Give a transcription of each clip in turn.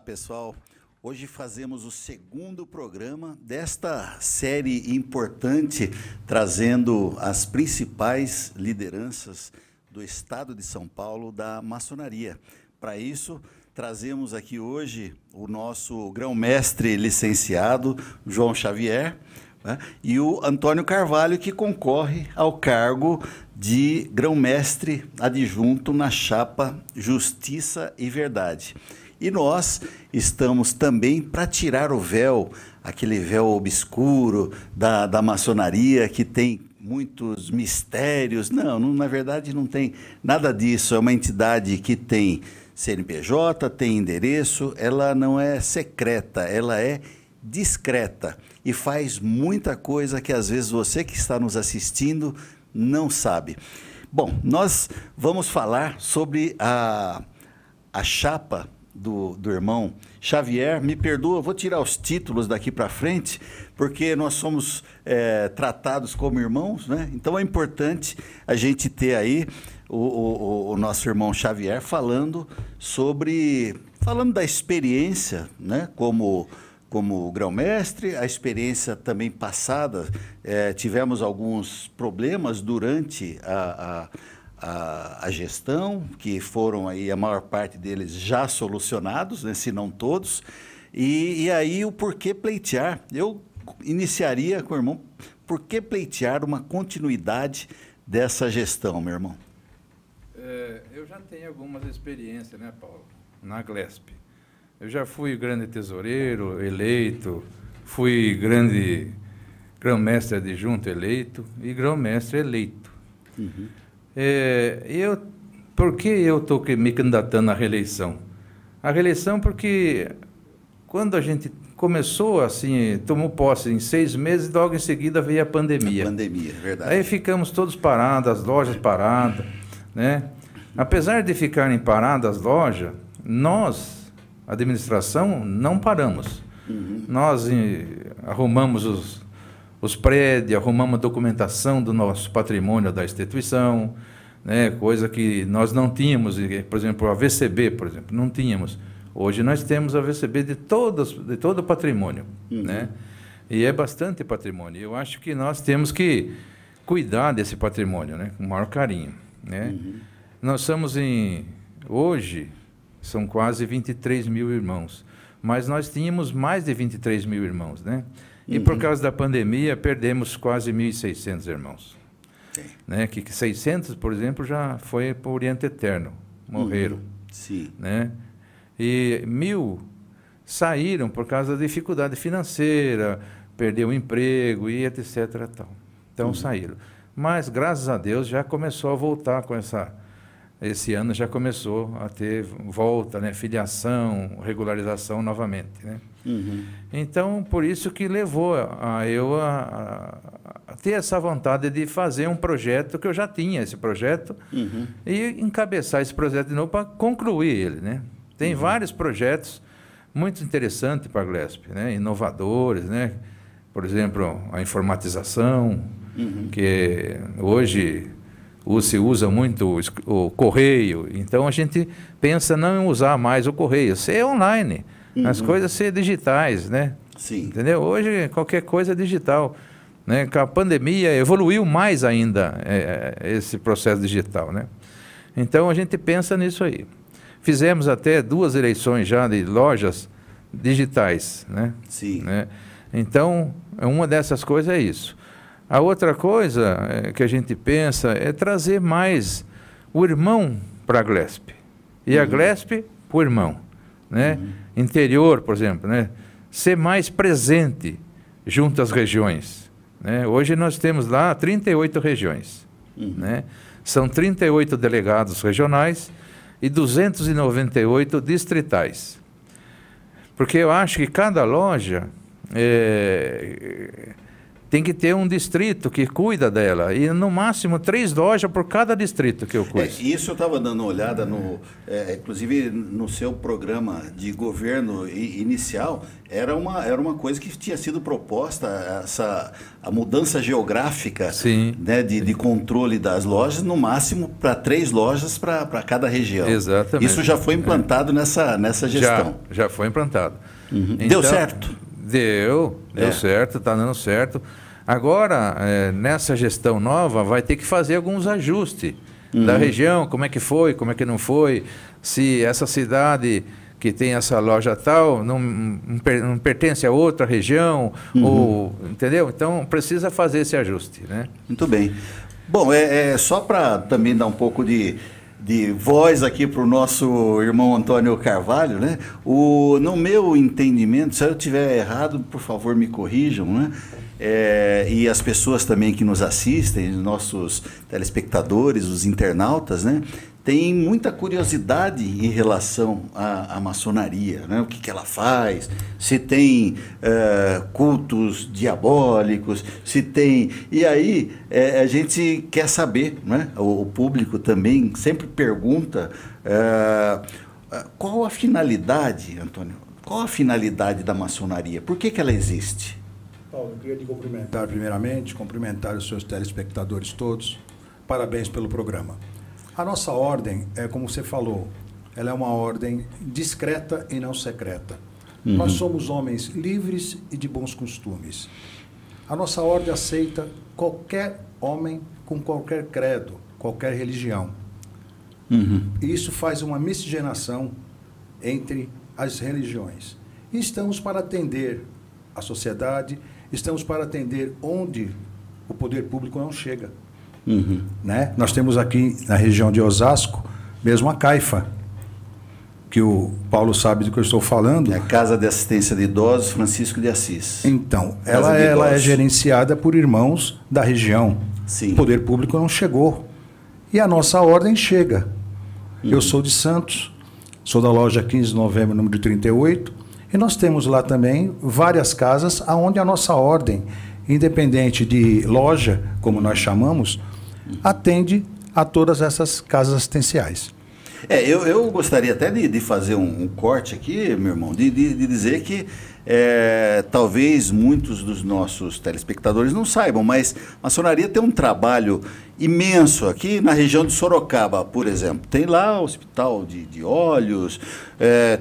pessoal. Hoje fazemos o segundo programa desta série importante, trazendo as principais lideranças do estado de São Paulo da maçonaria. Para isso, trazemos aqui hoje o nosso grão-mestre licenciado, João Xavier, né, e o Antônio Carvalho, que concorre ao cargo de grão-mestre adjunto na chapa Justiça e Verdade. E nós estamos também para tirar o véu, aquele véu obscuro da maçonaria que tem muitos mistérios. Não, na verdade não tem nada disso. É uma entidade que tem CNPJ, tem endereço, ela não é secreta, ela é discreta e faz muita coisa que às vezes você que está nos assistindo não sabe. Bom, nós vamos falar sobre a chapa do irmão Xavier. Me perdoa, vou tirar os títulos daqui para frente, porque nós somos tratados como irmãos, né? Então é importante a gente ter aí o nosso irmão Xavier falando da experiência, né? Como grão-mestre, a experiência também passada. Tivemos alguns problemas durante a gestão, que foram aí a maior parte deles já solucionados, né, se não todos, e aí o porquê pleitear. Eu iniciaria com o irmão, por que pleitear uma continuidade dessa gestão, meu irmão? Eu já tenho algumas experiências, né, Paulo, na Glesp. Eu já fui grande tesoureiro eleito, fui grande grão-mestre adjunto eleito e grão-mestre eleito. Uhum. Por que eu estou me candidatando à reeleição? A reeleição porque quando a gente começou assim, tomou posse em 6 meses, logo em seguida veio a pandemia. A pandemia, verdade. Aí ficamos todos parados, as lojas paradas, né? Apesar de ficarem paradas as lojas, nós, a administração, não paramos. Uhum. Nós arrumamos os prédios, arrumamos a documentação do nosso patrimônio da instituição, né, coisa que nós não tínhamos, por exemplo, a VCB, por exemplo, não tínhamos. Hoje nós temos a VCB de todo o patrimônio, uhum, né? E é bastante patrimônio. Eu acho que nós temos que cuidar desse patrimônio, né, com o maior carinho, né? Uhum. Nós somos hoje, são quase 23 mil irmãos, mas nós tínhamos mais de 23 mil irmãos, né? E por causa da pandemia, perdemos quase 1.600 irmãos. Sim. Né? Que 600, por exemplo, já foi para o Oriente Eterno, morreram. Sim. Né? E 1.000 saíram por causa da dificuldade financeira, perdeu o emprego e etc. Tal. Então saíram. Mas, graças a Deus, já começou a voltar com esse ano já começou a ter volta, né, filiação, regularização novamente, né? Uhum. Então, por isso que levou eu a ter essa vontade de fazer um projeto, que eu já tinha esse projeto, uhum, e encabeçar esse projeto de novo para concluir ele, né? Tem vários projetos muito interessantes para a Glesp, né? Inovadores, né? Por exemplo, a informatização, que hoje se usa muito o correio, então a gente pensa não em usar mais o correio, ser online, as coisas ser digitais, né? Sim. Entendeu? Hoje qualquer coisa é digital, né? Com a pandemia evoluiu mais ainda esse processo digital, né? Então a gente pensa nisso aí. Fizemos até 2 eleições já de lojas digitais, né? Sim. Né? Então uma dessas coisas é isso. A outra coisa que a gente pensa é trazer mais o irmão para a Glesp. E a Glesp para o irmão, né? Interior, por exemplo, né? Ser mais presente junto às regiões, né? Hoje nós temos lá 38 regiões, né? São 38 delegados regionais e 298 distritais. Porque eu acho que cada loja tem que ter um distrito que cuida dela. E no máximo 3 lojas por cada distrito que eu cuido. Isso eu estava dando uma olhada, inclusive no seu programa de governo inicial, era uma coisa que tinha sido proposta, a mudança geográfica, né, de controle das lojas, no máximo para 3 lojas para cada região. Exatamente. Isso já foi implantado nessa gestão. Já foi implantado. Uhum. Então, deu certo? Deu certo, está dando certo. Agora, nessa gestão nova, vai ter que fazer alguns ajustes da região, como é que foi, como é que não foi, se essa cidade que tem essa loja tal não pertence a outra região, ou, entendeu? Então, precisa fazer esse ajuste, né? Muito bem. Bom, só para também dar um pouco de voz aqui para o nosso irmão Antônio Carvalho, né? No meu entendimento, se eu estiver errado, por favor me corrijam, né? E as pessoas também que nos assistem, os nossos telespectadores, os internautas, né? Tem muita curiosidade em relação à maçonaria, né? O que ela faz, se tem cultos diabólicos, se tem... E aí a gente quer saber, né? O público também sempre pergunta qual a finalidade, Antônio, qual a finalidade da maçonaria? Por que ela existe? Paulo, eu queria te cumprimentar primeiramente, cumprimentar os seus telespectadores todos. Parabéns pelo programa. A nossa ordem, como você falou, ela é uma ordem discreta e não secreta. Nós somos homens livres e de bons costumes. A nossa ordem aceita qualquer homem com qualquer credo, qualquer religião. E isso faz uma miscigenação entre as religiões. E estamos para atender a sociedade, estamos para atender onde o poder público não chega. Né? Nós temos aqui na região de Osasco, mesmo a Caifa, que o Paulo sabe do que eu estou falando. É a Casa de Assistência de Idosos Francisco de Assis. Então, ela é gerenciada por irmãos da região. Sim. O poder público não chegou. E a nossa ordem chega. Eu sou de Santos, sou da loja 15 de novembro, número 38, e nós temos lá também várias casas onde a nossa ordem, independente de loja, como nós chamamos, atende a todas essas casas assistenciais. Eu gostaria até de fazer um corte aqui, meu irmão, de dizer que talvez muitos dos nossos telespectadores não saibam, mas a maçonaria tem um trabalho imenso aqui na região de Sorocaba, por exemplo. Tem lá o Hospital de Olhos,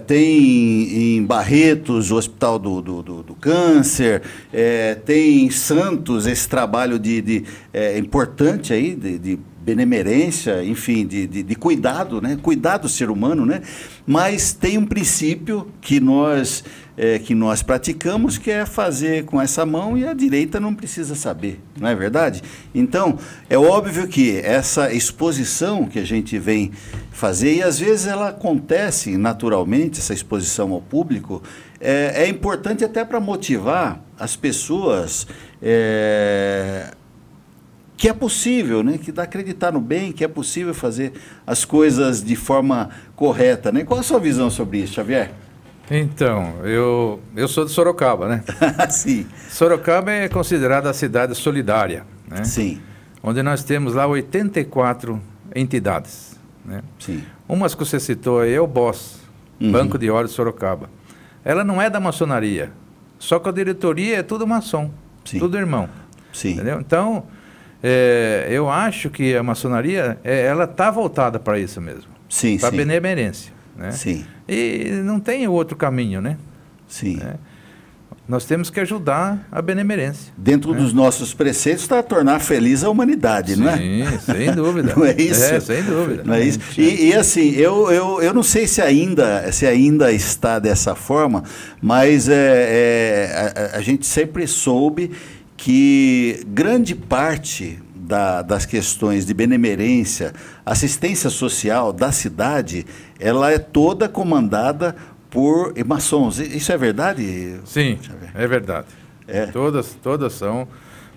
tem em Barretos o Hospital do Câncer, tem em Santos esse trabalho importante aí de benemerência, enfim, de cuidado, né? Cuidar do ser humano, né? Mas tem um princípio que nós praticamos, que é fazer com essa mão e a direita não precisa saber, não é verdade? Então, é óbvio que essa exposição que a gente vem fazer, e às vezes ela acontece naturalmente, essa exposição ao público, é importante até para motivar as pessoas... que é possível, né? Que dá a acreditar no bem, que é possível fazer as coisas de forma correta, né? Qual a sua visão sobre isso, Xavier? Então, eu sou de Sorocaba, né? Sim. Sorocaba é considerada a cidade solidária, né? Sim. Onde nós temos lá 84 entidades, né? Sim. Umas que você citou aí é o BOS, Banco de Óleos de Sorocaba. Ela não é da maçonaria, só que a diretoria é tudo maçom, tudo irmão. Sim. Entendeu? Então... eu acho que a maçonaria, ela está voltada para isso mesmo. Sim, para sim. benemerência, né? Sim. E não tem outro caminho, né? Sim. Nós temos que ajudar a benemerência. Dentro dos nossos preceitos está a tornar feliz a humanidade, não é? Sim, sem dúvida. Não é isso? Sem dúvida. Não é isso? E assim, eu não sei se ainda está dessa forma, mas a gente sempre soube que grande parte das questões de benemerência, assistência social da cidade, ela é toda comandada por maçons. Isso é verdade? Sim, é verdade. Todas são,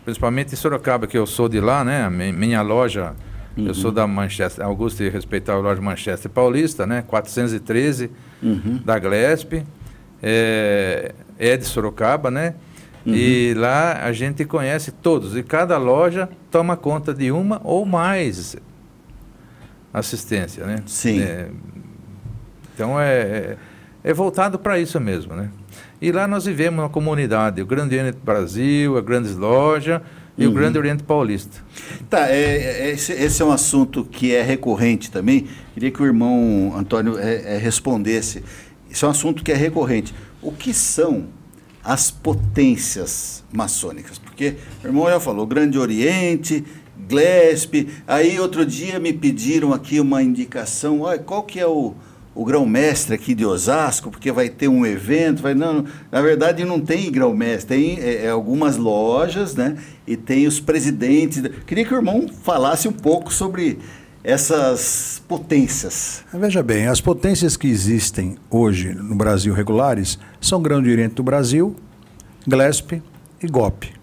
principalmente em Sorocaba, que eu sou de lá, né? Minha loja, eu sou da Manchester, Augusto e respeitável loja Manchester Paulista, né? 413 da Glesp, é de Sorocaba, né? E lá a gente conhece todos, e cada loja toma conta de uma ou mais assistência, né? Sim. Então é voltado para isso mesmo, né? E lá nós vivemos uma comunidade, o Grande Oriente Brasil, a Grandes Lojas e o Grande Oriente Paulista. Tá, esse é um assunto que é recorrente também. Queria que o irmão Antônio respondesse. Esse é um assunto que é recorrente. O que são as potências maçônicas? Porque o irmão já falou, Grande Oriente, Glesp. Aí outro dia me pediram aqui uma indicação, olha, qual que é o grão-mestre aqui de Osasco, porque vai ter um evento. Não, na verdade não tem grão-mestre, tem algumas lojas, né? E tem os presidentes. Queria que o irmão falasse um pouco sobre essas potências. Veja bem, as potências que existem hoje no Brasil regulares são Grande Oriente do Brasil, Glesp e GOP,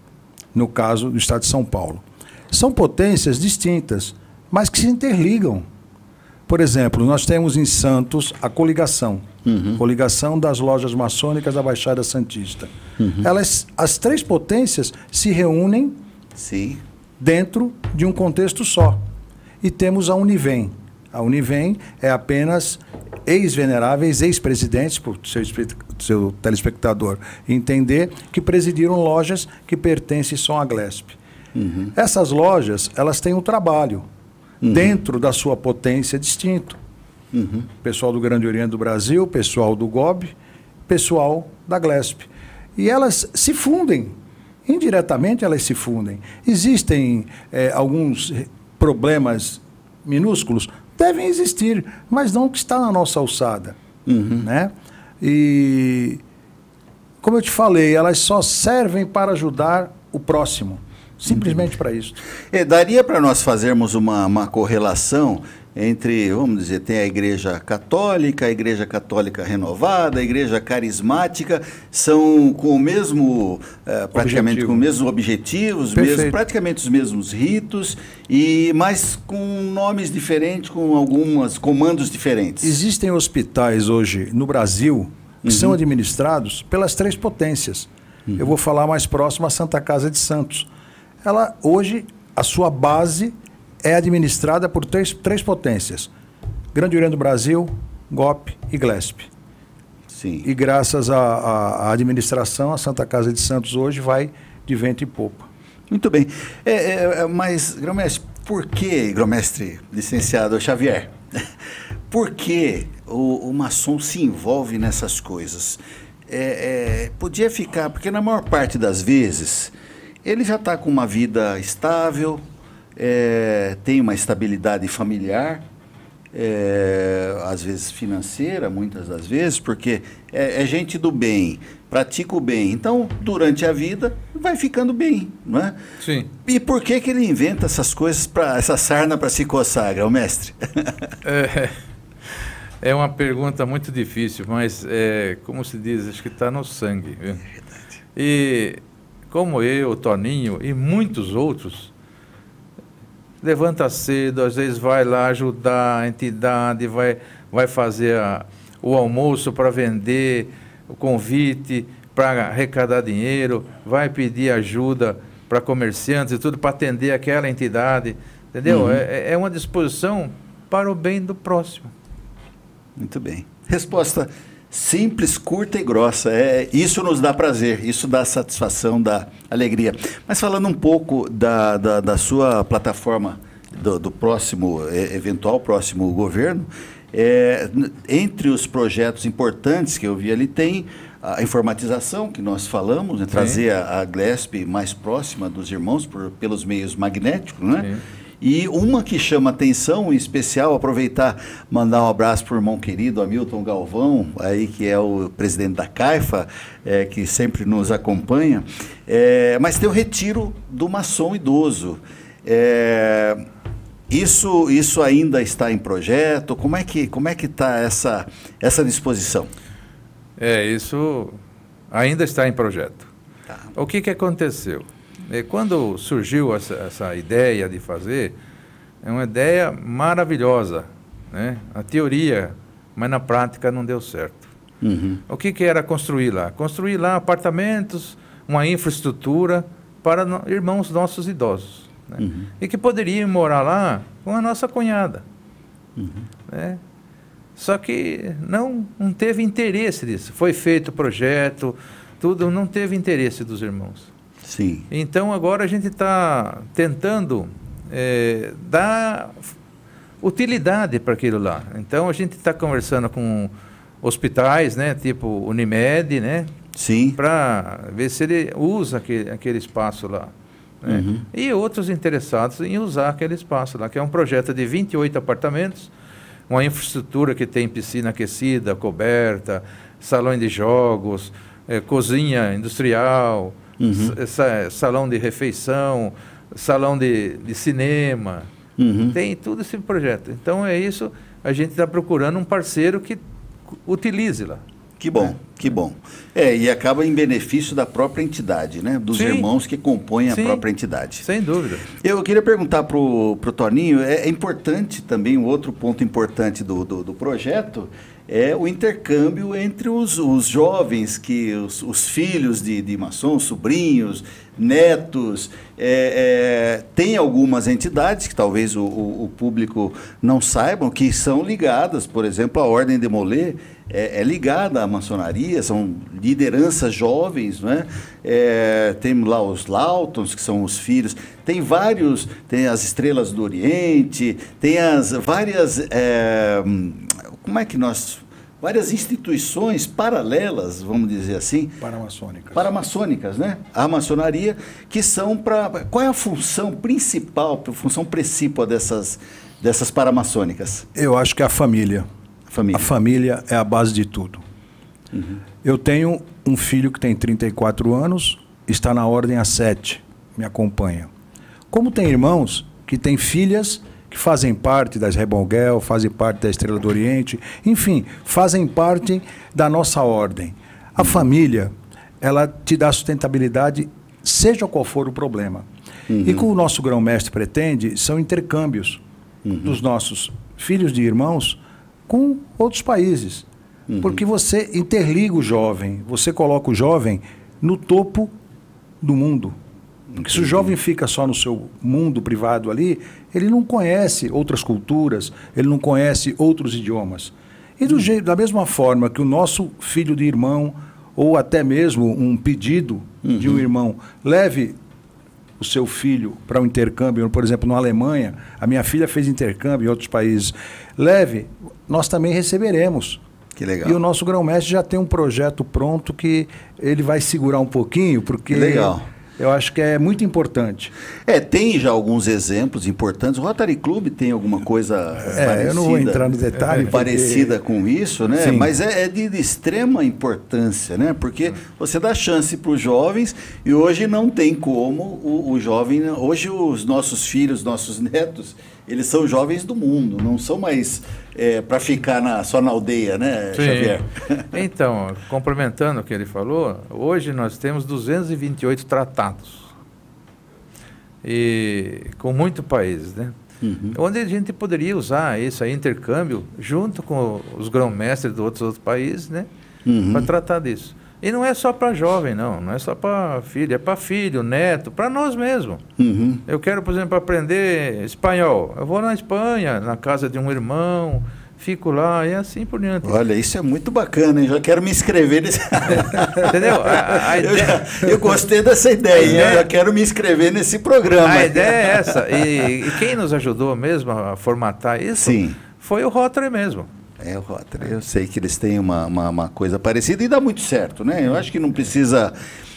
no caso do estado de São Paulo. São potências distintas, mas que se interligam. Por exemplo, nós temos em Santos a coligação, coligação das lojas maçônicas da Baixada Santista. As três potências se reúnem dentro de um contexto só. E temos a Univem. A Univem é apenas ex-veneráveis, ex-presidentes, para o seu telespectador entender, que presidiram lojas que pertencem só à Glesp. Essas lojas, elas têm um trabalho dentro da sua potência distinto. Pessoal do Grande Oriente do Brasil, pessoal do GOB, pessoal da Glesp. E elas se fundem. Indiretamente elas se fundem. Existem alguns problemas minúsculos, devem existir, mas não que está na nossa alçada. Né? E, como eu te falei, elas só servem para ajudar o próximo. Simplesmente para isso. Daria para nós fazermos uma correlação entre, vamos dizer, tem a Igreja Católica Renovada, a Igreja Carismática, são com o mesmo, praticamente com os mesmos objetivos, praticamente os mesmos ritos, mas com nomes diferentes, com alguns comandos diferentes. Existem hospitais hoje no Brasil que são administrados pelas três potências. Eu vou falar mais próximo à Santa Casa de Santos. Ela, hoje, a sua base é administrada por três potências. Grande Oriente do Brasil, GOP e Glesp. Sim. E graças à administração, a Santa Casa de Santos hoje vai de vento e popa. Muito bem. Mas, grão-mestre, por que, grão-mestre licenciado Xavier, por que o maçom se envolve nessas coisas? Podia ficar, porque na maior parte das vezes ele já está com uma vida estável, tem uma estabilidade familiar, às vezes financeira, muitas das vezes, porque é gente do bem, pratica o bem. Então, durante a vida, vai ficando bem, não é? Sim. E por que ele inventa essas coisas, essa sarna para se coçar, grão-mestre? É uma pergunta muito difícil, mas, como se diz, acho que está no sangue. Viu? É verdade. E como eu, o Toninho e muitos outros, levanta cedo, às vezes vai lá ajudar a entidade, vai fazer o almoço para vender, o convite para arrecadar dinheiro, vai pedir ajuda para comerciantes e tudo, para atender aquela entidade, entendeu? É uma disposição para o bem do próximo. Muito bem. Resposta simples, curta e grossa. Isso nos dá prazer, isso dá satisfação, dá alegria. Mas falando um pouco da sua plataforma, do próximo, eventual próximo governo, entre os projetos importantes que eu vi ali, tem a informatização, que nós falamos, né, trazer a Glesp mais próxima dos irmãos pelos meios magnéticos, né? Sim. E uma que chama atenção, em especial, aproveitar, mandar um abraço para o irmão querido Hamilton Galvão, aí, que é o presidente da CAIFA, que sempre nos acompanha, mas tem o retiro do maçom idoso. Isso ainda está em projeto? Como é que está essa disposição? Isso ainda está em projeto. Tá. O que aconteceu? Quando surgiu essa ideia de fazer, é uma ideia maravilhosa, né? A teoria, mas na prática não deu certo. O que era construir lá? Construir lá apartamentos, uma infraestrutura para irmãos nossos idosos, né? E que poderiam morar lá com a nossa cunhada. Né? Só que não teve interesse disso. Foi feito o projeto, tudo, não teve interesse dos irmãos. Sim. Então agora a gente está tentando dar utilidade para aquilo lá. Então a gente está conversando com hospitais, né, tipo Unimed, né, Sim. para ver se ele usa aquele espaço lá. Né? E outros interessados em usar aquele espaço lá, que é um projeto de 28 apartamentos, uma infraestrutura que tem piscina aquecida, coberta, salão de jogos, cozinha industrial, salão de refeição, salão de cinema, tem tudo esse projeto. Então é isso, a gente está procurando um parceiro que utilize lá. Que bom, que bom. E acaba em benefício da própria entidade, né? Dos irmãos que compõem a própria entidade. Sem dúvida. Eu queria perguntar para o Toninho, é importante também, um outro ponto importante do projeto é o intercâmbio entre os jovens, os filhos de maçons, sobrinhos, netos. Tem algumas entidades que talvez o público não saibam, que são ligadas, por exemplo, a Ordem de Molay é ligada à maçonaria, são lideranças jovens, não é? Tem lá os Lautons, que são os filhos, tem vários, tem as Estrelas do Oriente, tem as várias, várias instituições paralelas, vamos dizer assim. Paramaçônicas, né? A maçonaria, que são para... Qual é a função principal, a função principal dessas paramaçônicas? Eu acho que é a família. A família é a base de tudo. Eu tenho um filho que tem 34 anos, está na ordem há 7, me acompanha. Como tem irmãos que têm filhas que fazem parte das Rebongel, fazem parte da Estrela do Oriente, enfim, fazem parte da nossa ordem. A família, ela te dá sustentabilidade, seja qual for o problema. E o que o nosso grão-mestre pretende são intercâmbios dos nossos filhos de irmãos com outros países. Porque você interliga o jovem, você coloca o jovem no topo do mundo. Porque se o jovem fica só no seu mundo privado ali, ele não conhece outras culturas, ele não conhece outros idiomas. E da mesma forma que o nosso filho de irmão, ou até mesmo um pedido de um irmão, leve o seu filho para um intercâmbio, por exemplo, na Alemanha, a minha filha fez intercâmbio em outros países, leve, nós também receberemos. Que legal. E o nosso grão-mestre já tem um projeto pronto que ele vai segurar um pouquinho, porque... Que legal. Eu acho que é muito importante. Tem já alguns exemplos importantes. O Rotary Club tem alguma coisa parecida. Eu não vou entrar no detalhe. Parecida com isso, né? Sim. Mas é de extrema importância, né? Porque você dá chance para os jovens e hoje não tem como o jovem... Hoje os nossos filhos, nossos netos, eles são jovens do mundo, não são mais para ficar só na aldeia, né, Sim. Xavier? Então, complementando o que ele falou, hoje nós temos 228 tratados, e com muitos países, né? Onde a gente poderia usar isso aí, intercâmbio, junto com os grão-mestres de outros países, né? Para tratar disso. E não é só para jovem, não é só para filho, é para filho, neto, para nós mesmos. Eu quero, por exemplo, aprender espanhol. Eu vou na Espanha, na casa de um irmão, fico lá e assim por diante. Olha, isso é muito bacana, hein? Já quero me inscrever nesse... Entendeu? Eu gostei dessa ideia, eu já quero me inscrever nesse programa. A ideia é essa. E quem nos ajudou mesmo a formatar isso foi o Rotary mesmo. O Rotary, eu sei que eles têm uma coisa parecida e dá muito certo, né? Eu acho que não precisa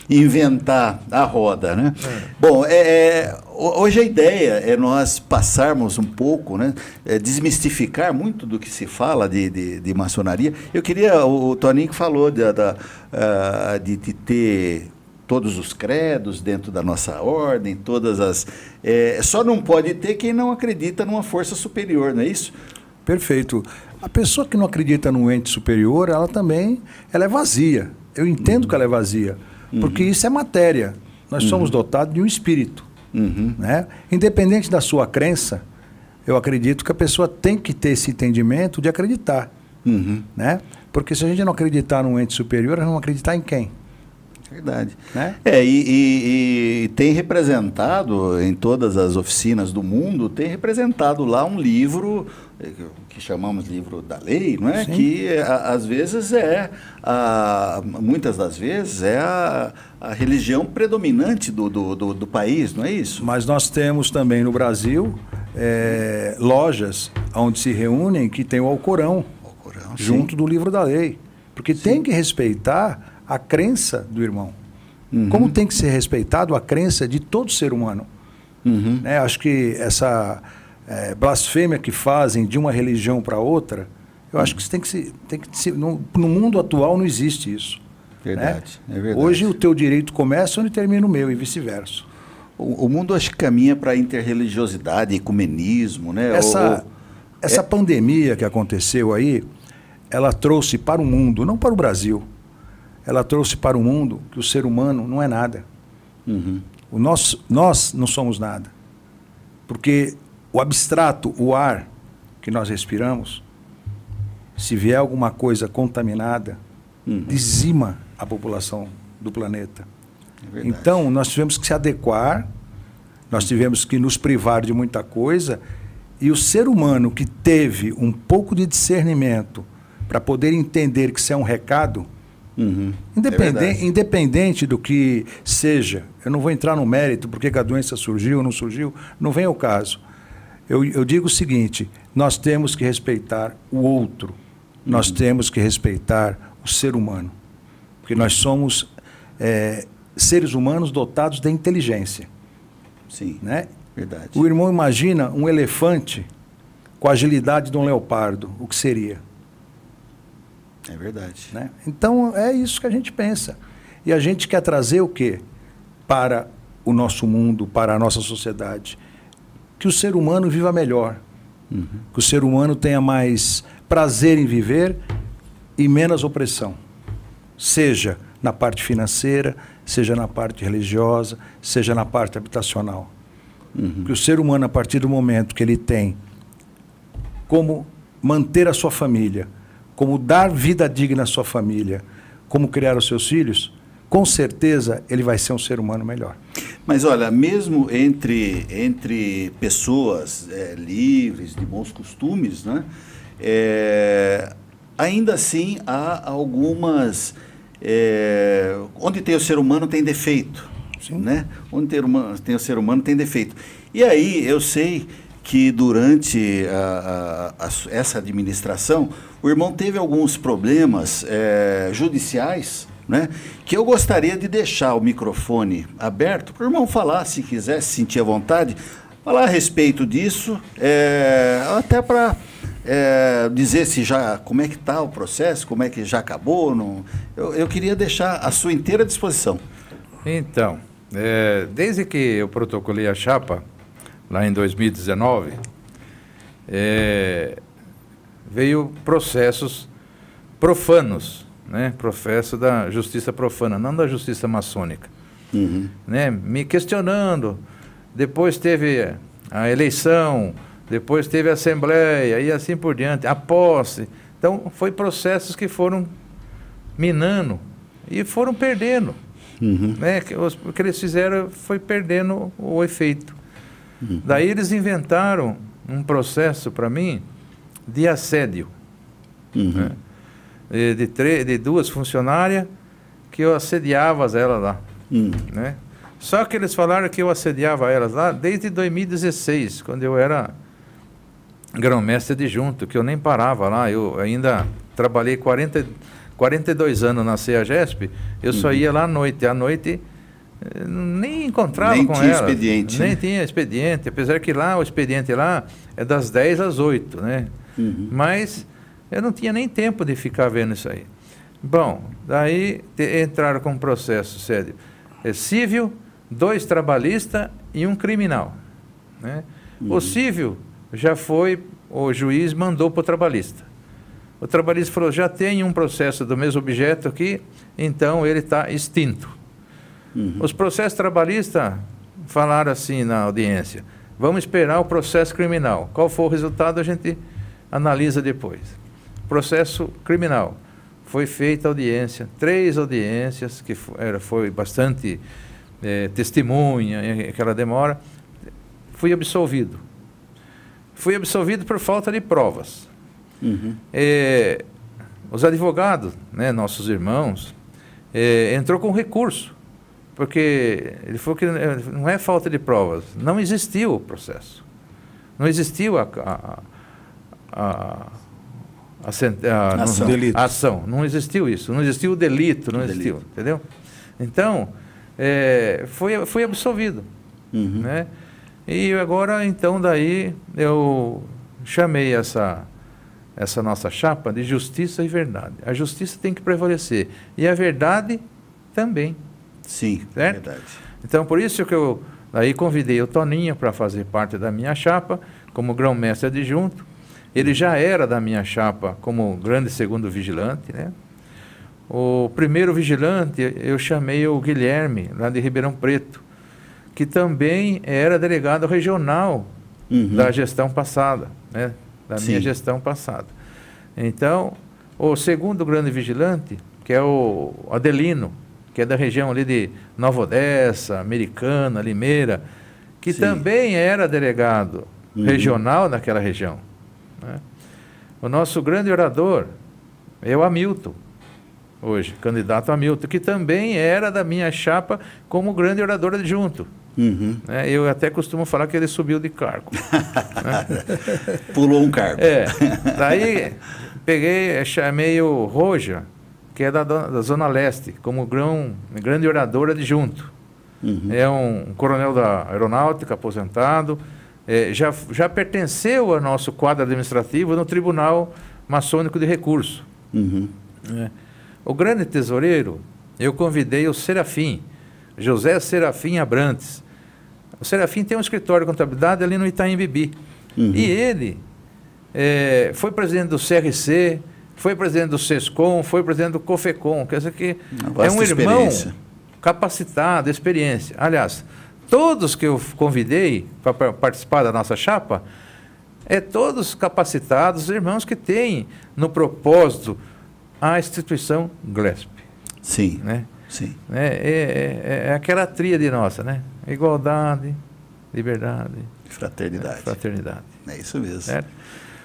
inventar a roda, né? Bom, hoje a ideia é nós passarmos um pouco, né? Desmistificar muito do que se fala de maçonaria. Eu queria, o Toninho falou de ter todos os credos dentro da nossa ordem, todas as... só não pode ter quem não acredita numa força superior, não é isso? Perfeito. A pessoa que não acredita num ente superior, ela é vazia. Eu entendo que ela é vazia, porque isso é matéria. Nós somos dotados de um espírito. Né? Independente da sua crença, eu acredito que a pessoa tem que ter esse entendimento de acreditar. Né? Porque se a gente não acreditar num ente superior, a gente não acreditar em quem? Verdade. Né? E tem representado em todas as oficinas do mundo, tem representado lá um livro que chamamos livro da lei, não é? Sim. Que às vezes muitas das vezes é a religião predominante do país, não é isso? Mas nós temos também no Brasil lojas onde se reúnem que tem o Alcorão junto do livro da lei. Porque tem que respeitar a crença do irmão. Como tem que ser respeitado a crença de todo ser humano. Né? Acho que essa blasfêmia que fazem de uma religião para outra, eu acho que isso tem que ser no mundo atual não existe isso. Verdade, né? É verdade. Hoje o teu direito começa onde termina o meu e vice-versa. O mundo acho que caminha para a interreligiosidade, ecumenismo, né? Essa pandemia que aconteceu aí, ela trouxe para o mundo, não para o Brasil, ela trouxe para o mundo que o ser humano não é nada. Nós não somos nada. Porque o abstrato, o ar que nós respiramos, se vier alguma coisa contaminada, dizima a população do planeta. Então, nós tivemos que se adequar, nós tivemos que nos privar de muita coisa, e o ser humano que teve um pouco de discernimento para poder entender que isso é um recado, independente do que seja, eu não vou entrar no mérito porque a doença surgiu ou não surgiu, não vem ao caso. Eu digo o seguinte, nós temos que respeitar o outro, nós temos que respeitar o ser humano, porque nós somos seres humanos dotados de inteligência. Sim, né? Verdade. O irmão imagina um elefante com a agilidade de um leopardo, o que seria? É verdade. Né? Então, é isso que a gente pensa. E a gente quer trazer o quê? Para o nosso mundo, para a nossa sociedade. Que o ser humano viva melhor. Que o ser humano tenha mais prazer em viver e menos opressão. Seja na parte financeira, seja na parte religiosa, seja na parte habitacional. Que o ser humano, a partir do momento que ele tem como manter a sua família, como dar vida digna à sua família, como criar os seus filhos, com certeza ele vai ser um ser humano melhor. Mas olha, mesmo entre pessoas livres, de bons costumes, né, ainda assim há algumas... onde tem o ser humano tem defeito. Né? Onde tem o ser humano tem defeito. E aí eu sei que durante essa administração, o irmão teve alguns problemas judiciais, né, que eu gostaria de deixar o microfone aberto para o irmão falar, se quiser, se sentir à vontade, falar a respeito disso, até para dizer se já, como é que está o processo, como é que já acabou. Eu queria deixar à sua inteira disposição. Então, desde que eu protocolei a chapa, lá em 2019, veio processos profanos, né? Processo da justiça profana, não da justiça maçônica. Né? Me questionando, depois teve a eleição, depois teve a assembleia e assim por diante, a posse. Então, foi processos que foram minando e foram perdendo. Né? O que eles fizeram foi perdendo o efeito. Daí eles inventaram um processo para mim de assédio. Né? De duas funcionárias que eu assediava elas lá. Né? Só que eles falaram que eu assediava elas lá desde 2016, quando eu era grão-mestre adjunto, que eu nem parava lá. Eu ainda trabalhei 42 anos na CEAGESP, eu só ia lá à noite. À noite nem encontrava com elas. Nem tinha expediente. Nem tinha expediente, apesar que lá o expediente lá é das 10 às 8, né? Mas eu não tinha nem tempo de ficar vendo isso aí. Bom, daí entraram com um processo sério. Civil, 2 trabalhistas e um criminal. Né? O civil já foi, o juiz mandou para o trabalhista. O trabalhista falou, já tem um processo do mesmo objeto aqui, então ele está extinto. Os processos trabalhistas falaram assim na audiência, vamos esperar o processo criminal. Qual for o resultado, a gente analisa depois. Processo criminal. foi feita audiência, 3 audiências, que foi bastante testemunha, aquela demora. Fui absolvido. Fui absolvido por falta de provas. Os advogados, né, nossos irmãos, entrou com recurso, porque ele falou que não é falta de provas, não existiu o processo, não existiu a ação, não existiu isso, não existiu o delito, não existiu, entendeu? Então, foi absolvido, né? E agora, então, daí eu chamei essa nossa chapa de justiça e verdade. A justiça tem que prevalecer. E a verdade também. Sim, certo? Verdade. Então, por isso que eu aí convidei o Toninho para fazer parte da minha chapa, como grão-mestre adjunto. Ele já era da minha chapa como grande segundo vigilante, né? O primeiro vigilante, eu chamei o Guilherme, lá de Ribeirão Preto, que também era delegado regional da gestão passada, né? Da minha gestão passada. Então, o segundo grande vigilante, que é o Adelino, que é da região ali de Nova Odessa, Americana, Limeira, que também era delegado regional naquela região, né? O nosso grande orador é o Hamilton, hoje, candidato Hamilton, que também era da minha chapa como grande orador adjunto. Né? Eu até costumo falar que ele subiu de cargo. Né? Pulou um cargo. Daí chamei o Roja, que é da Zona Leste, como grande orador adjunto. É um coronel da aeronáutica, aposentado, já pertenceu ao nosso quadro administrativo no Tribunal Maçônico de Recurso. O grande tesoureiro, eu convidei o Serafim, José Serafim Abrantes. O Serafim tem um escritório de contabilidade ali no Itaim Bibi. E ele foi presidente do CRC, foi presidente do SESCOM, foi presidente do COFECOM. Quer dizer que é um irmão capacitado, experiência. Aliás, todos que eu convidei para participar da nossa chapa, todos capacitados, irmãos que têm no propósito a instituição GLESP. Sim. Né? Sim. É aquela tríade nossa, né? Igualdade, liberdade, fraternidade. Fraternidade. É isso mesmo. Certo?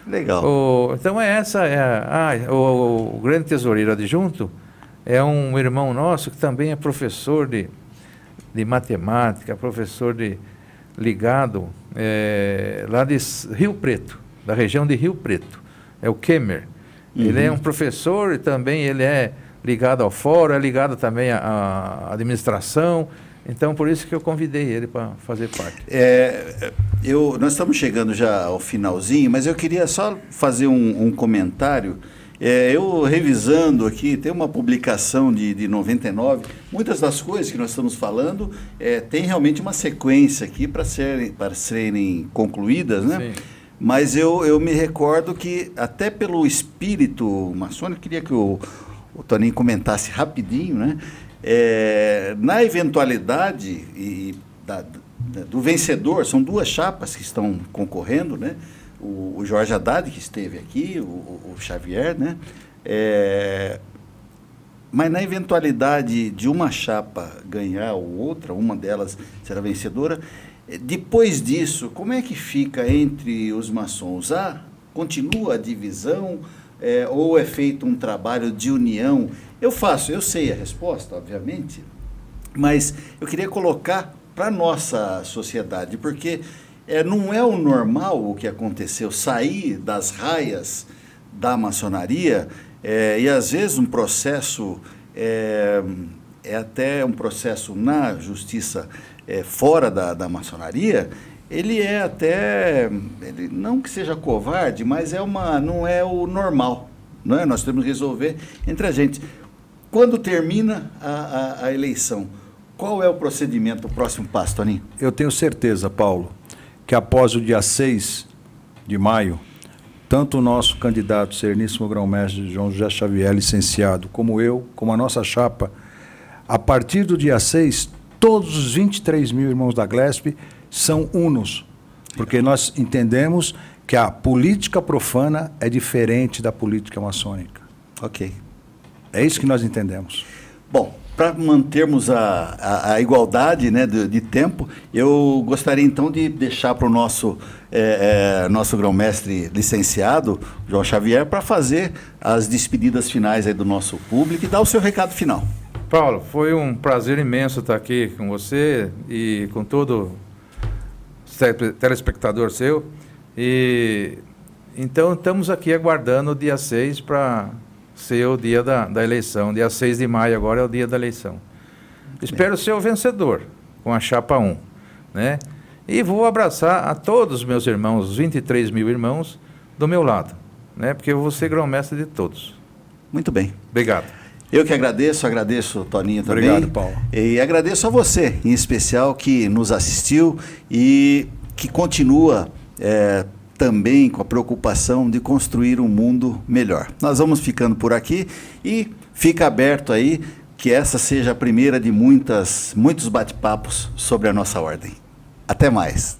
Legal. Então o grande tesoureiro adjunto é um irmão nosso que também é professor de matemática, professor ligado lá de Rio Preto, da região de Rio Preto. É o Kemer. Ele é um professor e também ele é ligado ao fórum, é ligado também à administração. Então, por isso que eu convidei ele para fazer parte. Nós estamos chegando já ao finalzinho, mas eu queria só fazer um comentário. Eu revisando aqui, tem uma publicação de 99, muitas das coisas que nós estamos falando tem realmente uma sequência aqui para serem concluídas, né? Sim. Mas eu me recordo que, até pelo espírito maçônico, eu queria que o Toninho comentasse rapidinho, né? Na eventualidade do vencedor, são 2 chapas que estão concorrendo, né? O Jorge Haddad, que esteve aqui, o Xavier, né? Mas na eventualidade de uma chapa ganhar ou outra, uma delas será vencedora, depois disso, como é que fica entre os maçons? Continua a divisão ou é feito um trabalho de união? Eu sei a resposta, obviamente, mas eu queria colocar para a nossa sociedade, porque não é o normal o que aconteceu, sair das raias da maçonaria, e às vezes um processo, até um processo na justiça fora da maçonaria, ele não que seja covarde, mas não é o normal, não é? Nós temos que resolver entre a gente. Quando termina a eleição, qual é o procedimento, o próximo passo, Toninho? Eu tenho certeza, Paulo, que após o dia 6 de maio, tanto o nosso candidato, Sereníssimo Grão-Mestre João José Xavier, licenciado, como eu, como a nossa chapa, a partir do dia 6, todos os 23 mil irmãos da GLESP são unos, porque nós entendemos que a política profana é diferente da política maçônica. Ok. É isso que nós entendemos. Bom, para mantermos a igualdade, né, de tempo, eu gostaria então de deixar para o nosso grão-mestre licenciado, João Xavier, para fazer as despedidas finais aí do nosso público e dar o seu recado final. Paulo, foi um prazer imenso estar aqui com você e com todo telespectador seu. E então estamos aqui aguardando o dia 6 para ser o dia da eleição. Dia 6 de maio agora é o dia da eleição. Espero ser o vencedor com a chapa 1, né? E vou abraçar a todos os meus irmãos, os 23 mil irmãos do meu lado, né? Porque eu vou ser grão-mestre de todos. Muito bem. Obrigado. Eu que agradeço, Toninho, também. Obrigado, Paulo. E agradeço a você, em especial, que nos assistiu e que continua também com a preocupação de construir um mundo melhor. Nós vamos ficando por aqui e fica aberto aí que essa seja a primeira de muitos bate-papos sobre a nossa ordem. Até mais.